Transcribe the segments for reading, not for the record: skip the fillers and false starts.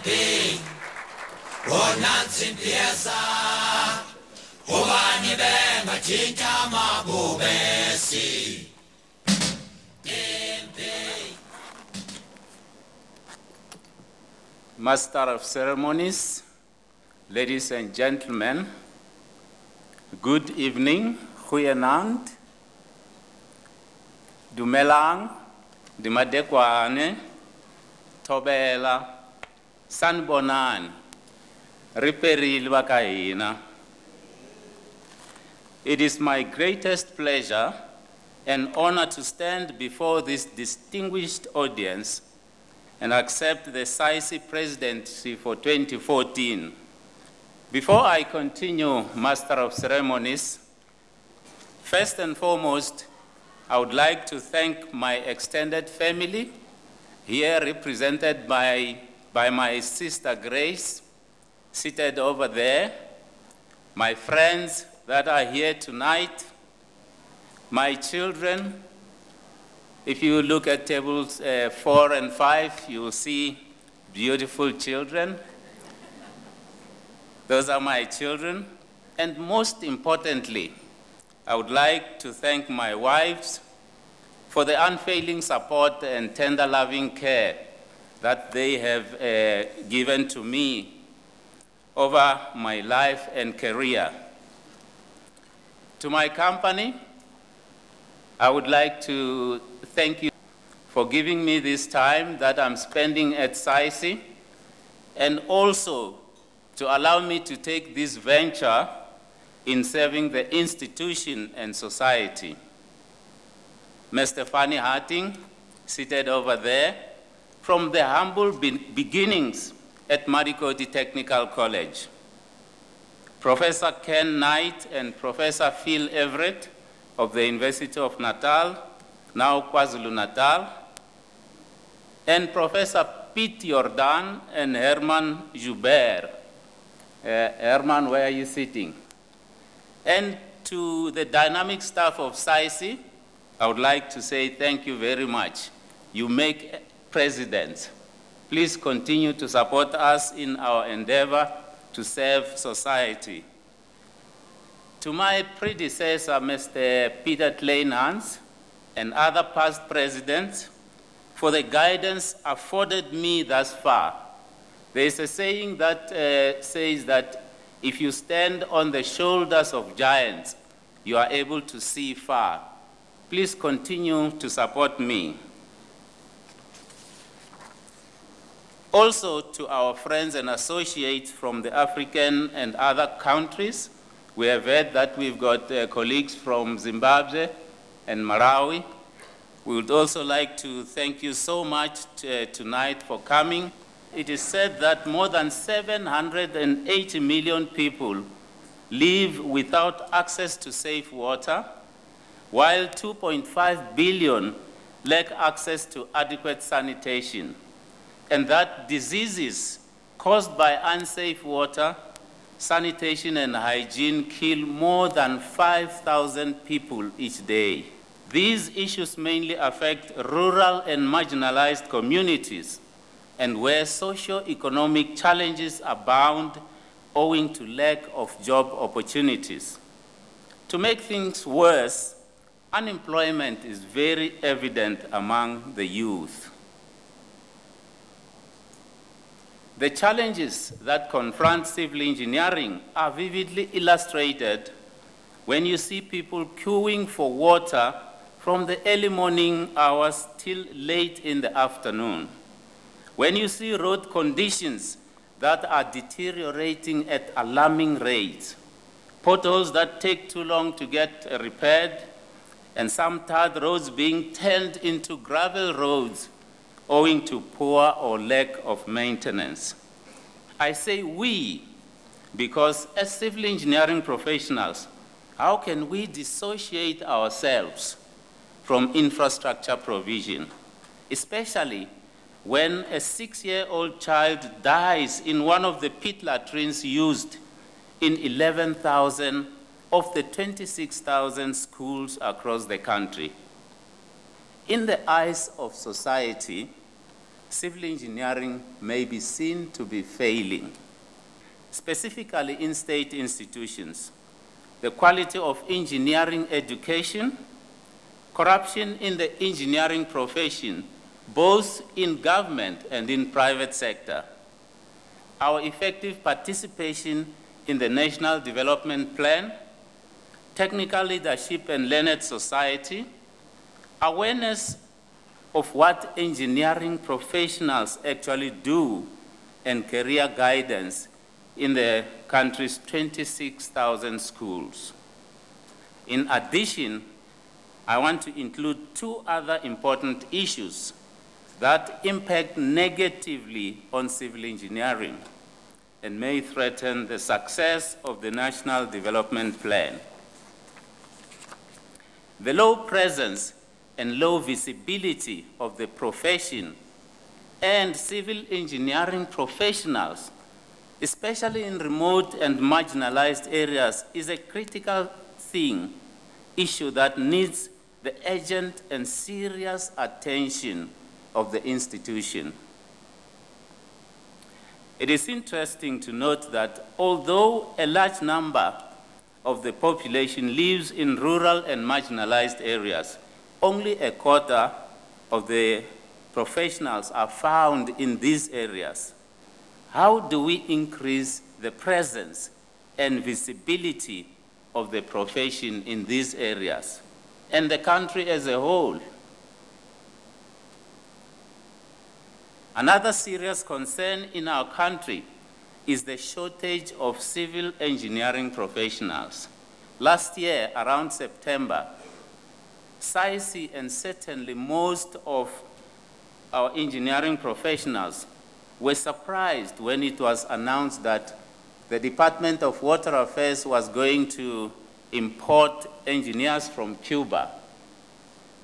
Tempe, Bonanzi Piazza, Ubani Benga Chita Mabubesi. Master of Ceremonies, ladies and gentlemen, good evening, goeienaand, dumelang, dimadekwane, tobela, sanbonan, riperil wakaina. It is my greatest pleasure and honor to stand before this distinguished audience and accept the SAICE presidency for 2014. Before I continue, Master of Ceremonies, first and foremost, I would like to thank my extended family, here represented by my sister Grace, seated over there, my friends that are here tonight, my children. If you look at tables 4 and 5, you will see beautiful children. Those are my children. And most importantly, I would like to thank my wives for the unfailing support and tender loving care that they have given to me over my life and career. To my company, I would like to thank you for giving me this time that I'm spending at SAICE, and also to allow me to take this venture in serving the institution and society. Mr. Fanny Harting, seated over there, from the humble beginnings at Marikoti Technical College. Professor Ken Knight and Professor Phil Everett of the University of Natal, now KwaZulu-Natal, and Professor Pete Jordan and Herman Joubert. Herman, where are you sitting? And to the dynamic staff of SAICE, I would like to say thank you very much. You make presidents. Please continue to support us in our endeavor to serve society. To my predecessor, Mr. Peter Kleinhans, and other past presidents, for the guidance afforded me thus far. There is a saying that says that if you stand on the shoulders of giants, you are able to see far. Please continue to support me. Also, to our friends and associates from the African and other countries, we have heard that we've got colleagues from Zimbabwe and Malawi. We would also like to thank you so much tonight for coming. It is said that more than 780 million people live without access to safe water, while 2.5 billion lack access to adequate sanitation, and that diseases caused by unsafe water, sanitation and hygiene kill more than 5,000 people each day. These issues mainly affect rural and marginalized communities, and where socio-economic challenges abound owing to lack of job opportunities. To make things worse, unemployment is very evident among the youth. The challenges that confront civil engineering are vividly illustrated when you see people queuing for water from the early morning hours till late in the afternoon. When you see road conditions that are deteriorating at alarming rates, potholes that take too long to get repaired, and some tarred roads being turned into gravel roads owing to poor or lack of maintenance. I say we, because as civil engineering professionals, how can we dissociate ourselves from infrastructure provision, especially when a 6-year-old child dies in one of the pit latrines used in 11,000 of the 26,000 schools across the country? In the eyes of society, civil engineering may be seen to be failing. Specifically in state institutions, the quality of engineering education, corruption in the engineering profession, both in government and in private sector, our effective participation in the National Development Plan, technical leadership and learned society, awareness of what engineering professionals actually do, and career guidance in the country's 26,000 schools. In addition, I want to include two other important issues that impact negatively on civil engineering and may threaten the success of the National Development Plan. The low presence and low visibility of the profession and civil engineering professionals, especially in remote and marginalized areas, is a critical issue that needs the urgent and serious attention of the institution. It is interesting to note that although a large number of the population lives in rural and marginalized areas, only a quarter of the professionals are found in these areas. How do we increase the presence and visibility of the profession in these areas and the country as a whole? Another serious concern in our country is the shortage of civil engineering professionals. Last year, around September, SAICE and certainly most of our engineering professionals were surprised when it was announced that the Department of Water Affairs was going to import engineers from Cuba.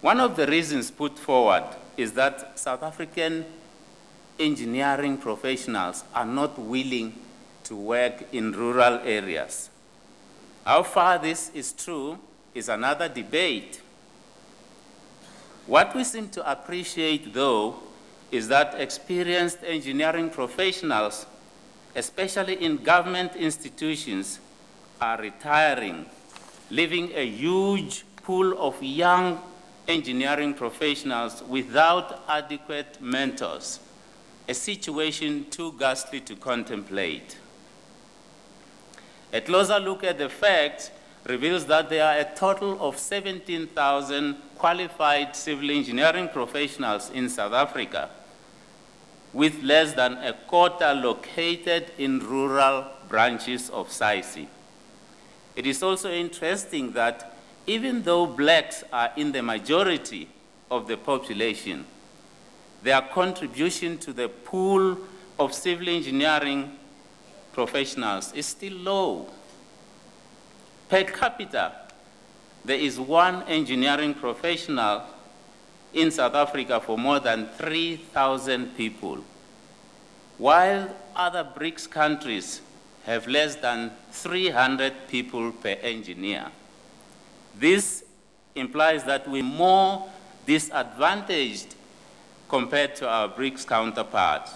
One of the reasons put forward is that South African engineering professionals are not willing to work in rural areas. How far this is true is another debate. What we seem to appreciate, though, is that experienced engineering professionals, especially in government institutions, are retiring, leaving a huge pool of young engineering professionals without adequate mentors, a situation too ghastly to contemplate. A closer look at the facts reveals that there are a total of 17,000 qualified civil engineering professionals in South Africa, with less than a quarter located in rural branches of SAICE. It is also interesting that even though blacks are in the majority of the population, their contribution to the pool of civil engineering professionals is still low. Per capita, there is one engineering professional in South Africa for more than 3,000 people, while other BRICS countries have less than 300 people per engineer. This implies that we're more disadvantaged compared to our BRICS counterparts.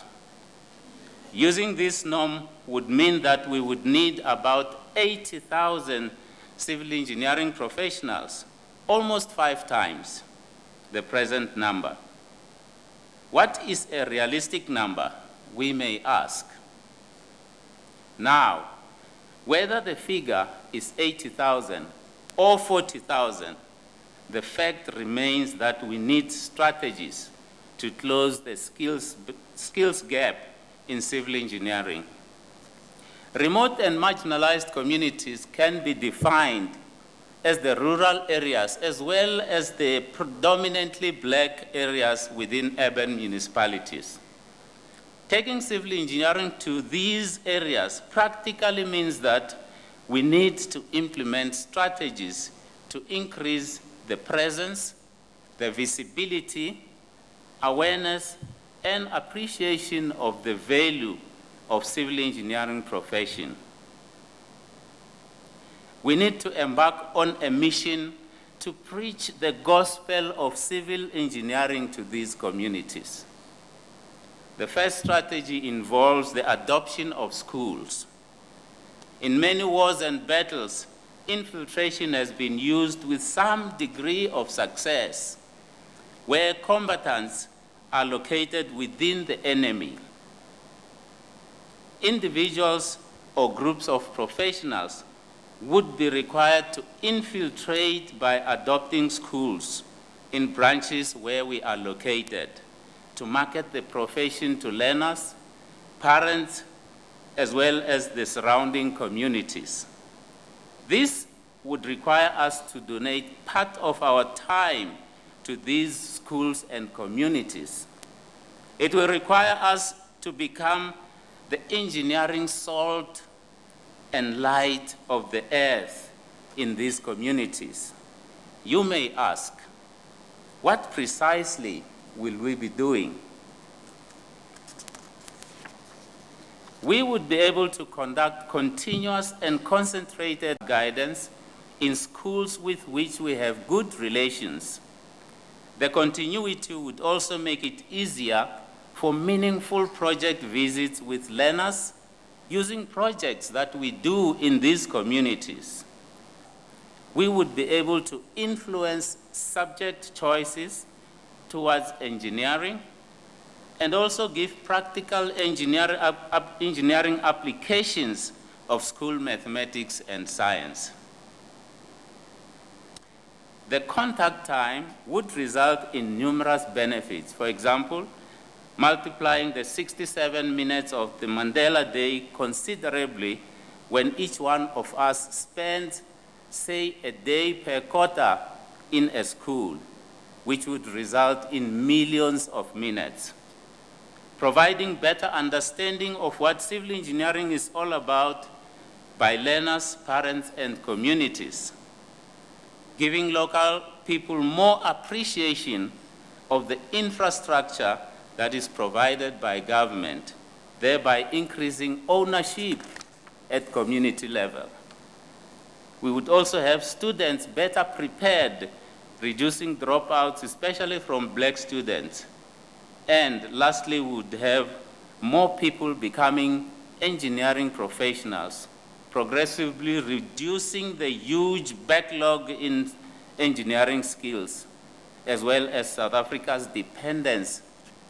Using this norm would mean that we would need about 80,000 civil engineering professionals, almost 5 times the present number. What is a realistic number, we may ask? Now, whether the figure is 80,000 or 40,000, the fact remains that we need strategies to close the skills gap in civil engineering. Remote and marginalized communities can be defined as the rural areas as well as the predominantly black areas within urban municipalities. Taking civil engineering to these areas practically means that we need to implement strategies to increase the presence, the visibility, awareness, and appreciation of the value of civil engineering profession. We need to embark on a mission to preach the gospel of civil engineering to these communities. The first strategy involves the adoption of schools. In many wars and battles, infiltration has been used with some degree of success, where combatants are located within the enemy. Individuals or groups of professionals would be required to infiltrate by adopting schools in branches where we are located, to market the profession to learners, parents, as well as the surrounding communities. This would require us to donate part of our time to these schools and communities. It will require us to become the engineering salt and light of the earth in these communities. You may ask, what precisely will we be doing? We would be able to conduct continuous and concentrated guidance in schools with which we have good relations. The continuity would also make it easier for meaningful project visits with learners using projects that we do in these communities. We would be able to influence subject choices towards engineering and also give practical engineering applications of school mathematics and science. The contact time would result in numerous benefits. For example, multiplying the 67 minutes of the Mandela Day considerably when each one of us spends, say, a day per quarter in a school, which would result in millions of minutes. Providing better understanding of what civil engineering is all about by learners, parents, and communities. Giving local people more appreciation of the infrastructure that is provided by government, thereby increasing ownership at community level. We would also have students better prepared, reducing dropouts, especially from black students. And lastly, we would have more people becoming engineering professionals, progressively reducing the huge backlog in engineering skills, as well as South Africa's dependence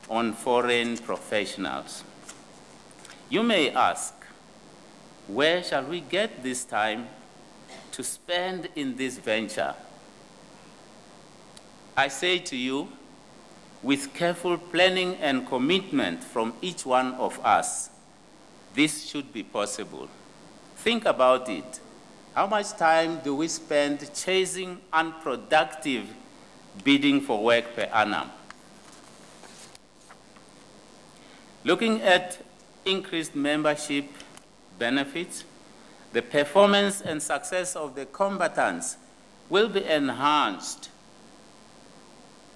on foreign professionals. You may ask, where shall we get this time to spend in this venture? I say to you, with careful planning and commitment from each one of us, this should be possible. Think about it. How much time do we spend chasing unproductive bidding for work per annum? Looking at increased membership benefits, the performance and success of the combatants will be enhanced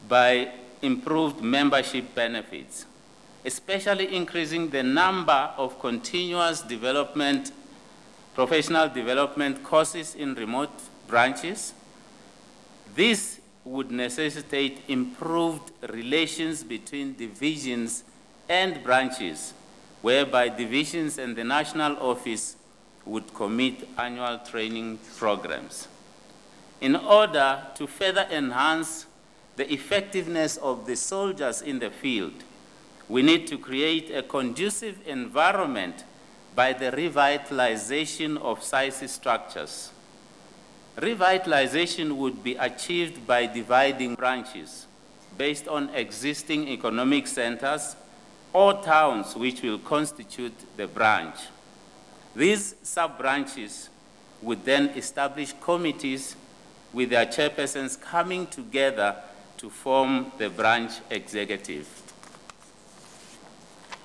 by improved membership benefits, especially increasing the number of continuous development, professional development courses in remote branches. This would necessitate improved relations between divisions and branches, whereby divisions and the national office would commit annual training programs. In order to further enhance the effectiveness of the soldiers in the field, we need to create a conducive environment by the revitalization of SAICE structures. Revitalization would be achieved by dividing branches based on existing economic centers or towns which will constitute the branch. These sub-branches would then establish committees with their chairpersons coming together to form the branch executive.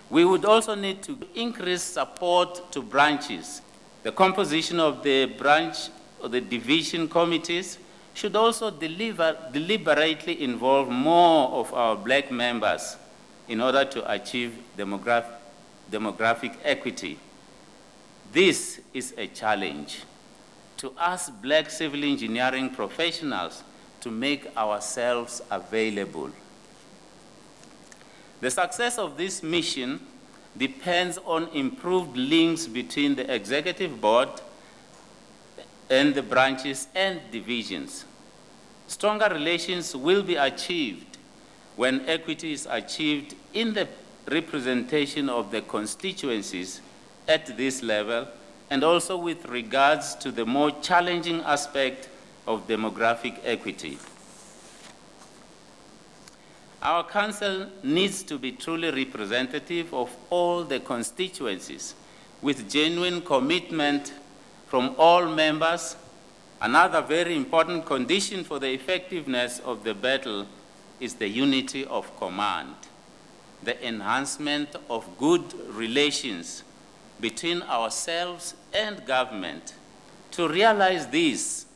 We would also need to increase support to branches. The composition of the branch or the division committees should also deliberately involve more of our black members in order to achieve demographic equity. This is a challenge to us black civil engineering professionals to make ourselves available. The success of this mission depends on improved links between the executive board and the branches and divisions. Stronger relations will be achieved when equity is achieved in the representation of the constituencies at this level, and also with regards to the more challenging aspect of demographic equity. Our council needs to be truly representative of all the constituencies with genuine commitment from all members. Another very important condition for the effectiveness of the battle is the unity of command, the enhancement of good relations between ourselves and government. To realize this,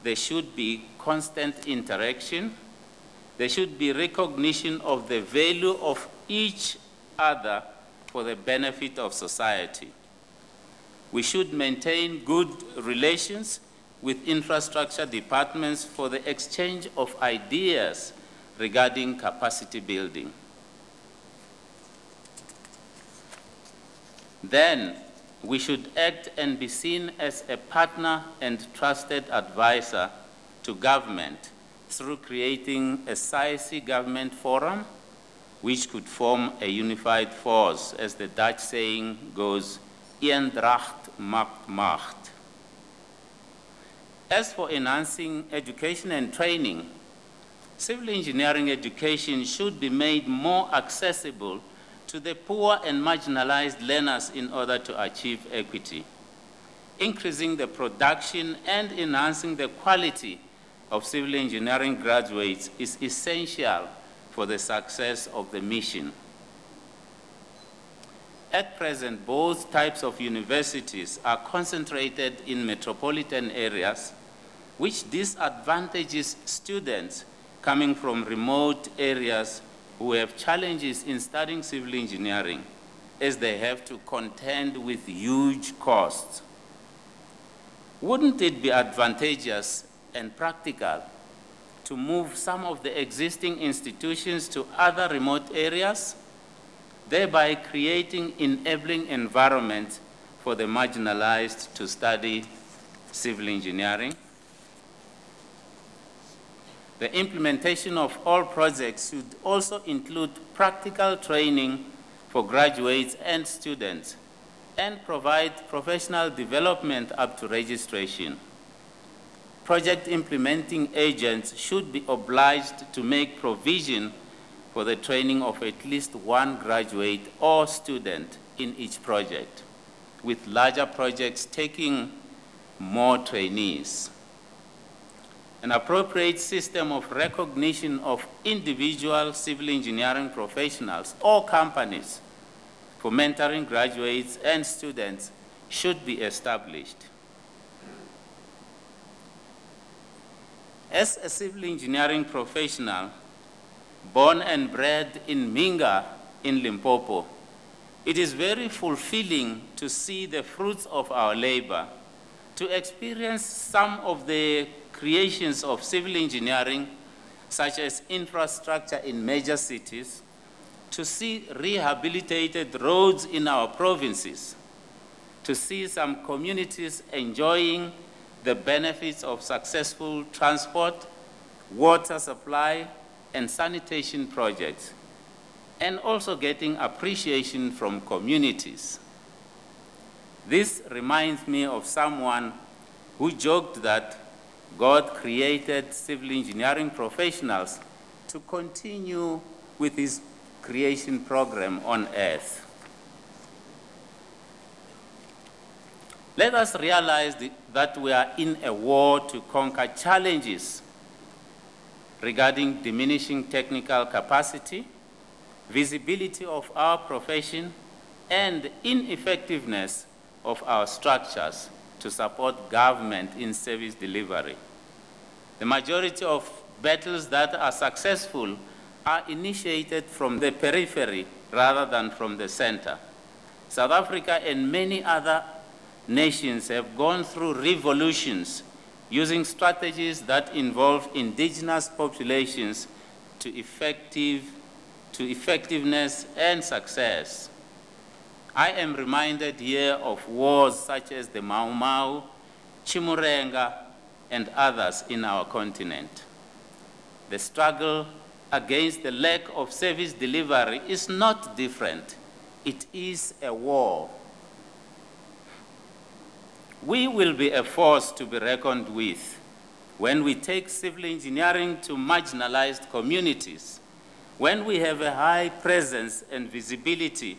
there should be constant interaction. There should be recognition of the value of each other for the benefit of society. We should maintain good relations with infrastructure departments for the exchange of ideas regarding capacity building. Then, we should act and be seen as a partner and trusted advisor to government through creating a SAICE government forum, which could form a unified force, as the Dutch saying goes, Eendracht maakt macht. As for enhancing education and training, civil engineering education should be made more accessible to the poor and marginalized learners in order to achieve equity. Increasing the production and enhancing the quality of civil engineering graduates is essential for the success of the mission. At present, both types of universities are concentrated in metropolitan areas, which disadvantages students coming from remote areas who have challenges in studying civil engineering, as they have to contend with huge costs. Wouldn't it be advantageous and practical to move some of the existing institutions to other remote areas, thereby creating enabling environments for the marginalized to study civil engineering? The implementation of all projects should also include practical training for graduates and students and provide professional development up to registration. Project implementing agents should be obliged to make provision for the training of at least one graduate or student in each project, with larger projects taking more trainees. An appropriate system of recognition of individual civil engineering professionals or companies for mentoring graduates and students should be established. As a civil engineering professional, born and bred in Minga in Limpopo, it is very fulfilling to see the fruits of our labor, to experience some of the creations of civil engineering, such as infrastructure in major cities, to see rehabilitated roads in our provinces, to see some communities enjoying the benefits of successful transport, water supply, and sanitation projects, and also getting appreciation from communities. This reminds me of someone who joked that God created civil engineering professionals to continue with his creation program on earth. Let us realize that we are in a war to conquer challenges regarding diminishing technical capacity, visibility of our profession, and ineffectiveness of our structures to support government in service delivery. The majority of battles that are successful are initiated from the periphery rather than from the center. South Africa and many other nations have gone through revolutions using strategies that involve indigenous populations to effective to effectiveness and success. I am reminded here of wars such as the Mau Mau, Chimurenga, and others in our continent. The struggle against the lack of service delivery is not different. It is a war. We will be a force to be reckoned with when we take civil engineering to marginalized communities, when we have a high presence and visibility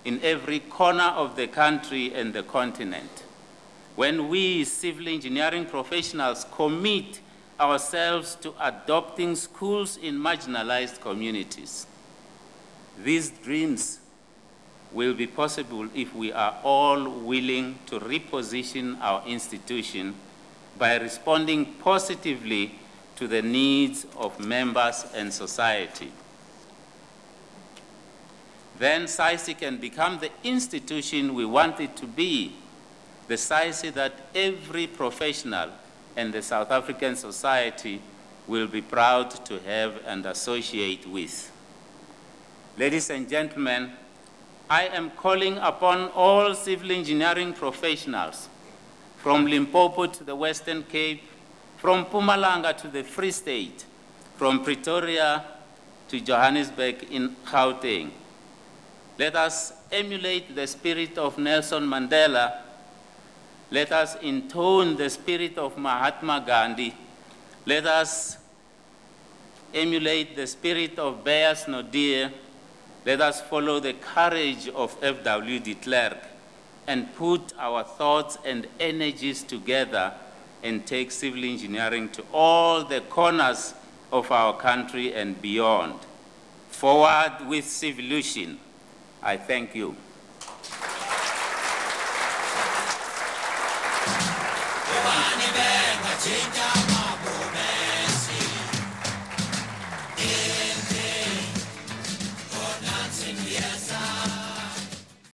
in every corner of the country and the continent, when we civil engineering professionals commit ourselves to adopting schools in marginalized communities. These dreams will be possible if we are all willing to reposition our institution by responding positively to the needs of members and society. Then SAICE can become the institution we want it to be, the SAICE that every professional and the South African society will be proud to have and associate with. Ladies and gentlemen, I am calling upon all civil engineering professionals from Limpopo to the Western Cape, from Mpumalanga to the Free State, from Pretoria to Johannesburg in Gauteng. Let us emulate the spirit of Nelson Mandela. Let us intone the spirit of Mahatma Gandhi. Let us emulate the spirit of Beyers Naudé. Let us follow the courage of F.W. de Klerk and put our thoughts and energies together and take civil engineering to all the corners of our country and beyond. Forward with civolution. I thank you. Stanford Mkhacane.